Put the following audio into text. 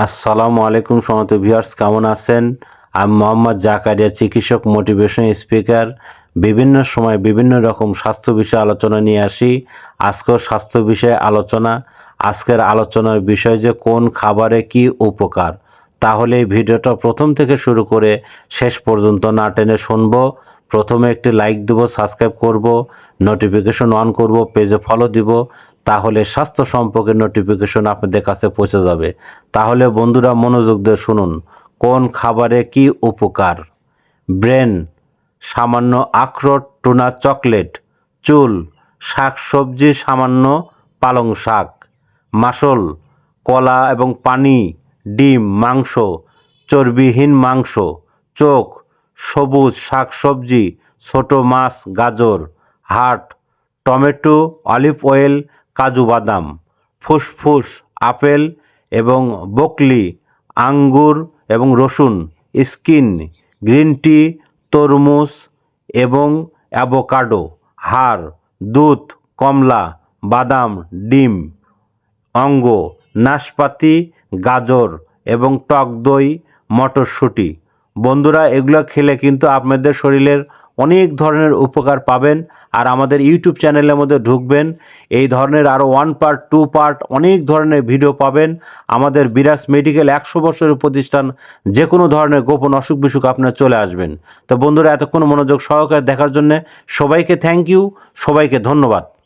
আসসালামু আলাইকুম সমস্ত ভিউয়ার্স, কেমন আছেন? আমি মোহাম্মদ জাকারিয়া, চিকিৎসক, মোটিভেশন স্পিকার। বিভিন্ন সময় বিভিন্ন রকম স্বাস্থ্য বিষয়ে আলোচনা নিয়ে আসি। আজকেও স্বাস্থ্য বিষয়ে আলোচনা। আজকের আলোচনার বিষয় যে কোন খাবারে কি উপকার। তাহলে এই ভিডিওটা প্রথম থেকে শুরু করে শেষ পর্যন্ত না টেনে শুনবো। প্রথমে একটি লাইক দেবো, সাবস্ক্রাইব করব, নোটিফিকেশন অন করব, পেজে ফলো দিব। তাহলে স্বাস্থ্য সম্পর্কে নোটিফিকেশন আপনাদের কাছে পৌঁছে যাবে। তাহলে বন্ধুরা মনোযোগ দিয়ে শুনুন, কোন খাবারে কি উপকার। ব্রেন, সামান্য আখরোট, টুনা, চকলেট। চুল, শাক সবজি, সামান্য পালং শাক। মাসল, কলা এবং পানি, ডিম, মাংস, চর্বিহীন মাংস। চোখ, সবুজ শাক সবজি, ছোট মাছ, গাজর। হার্ট, টমেটো, অলিভ অয়েল, কাজু বাদাম। ফুসফুস, আপেল এবং ব্রোকলি, আঙ্গুর এবং রসুন। স্কিন, গ্রিন টি, তরমুজ এবং অ্যাভোকাডো। হাড়, দুধ, কমলা, বাদাম, ডিম। অঙ্গ, নাশপাতি, গাজর এবং টক দই, মটরশুঁটি। বন্ধুরা, এগুলো খেলে কিন্তু আপনাদের শরীরের অনেক ধরনের উপকার পাবেন। আর আমাদের ইউটিউব চ্যানেলের মধ্যে ঢুকবেন, এই ধরনের আরও 1 পার্ট 2 পার্ট অনেক ধরনের ভিডিও পাবেন। আমাদের বিরাজ মেডিকেল 100 বছরের প্রতিষ্ঠান। যে কোনো ধরনের গোপন অসুখ বিসুখ আপনার চলে আসবেন। তো বন্ধুরা, এতক্ষণ মনোযোগ সহকারে দেখার জন্য সবাইকে থ্যাংক ইউ, সবাইকে ধন্যবাদ।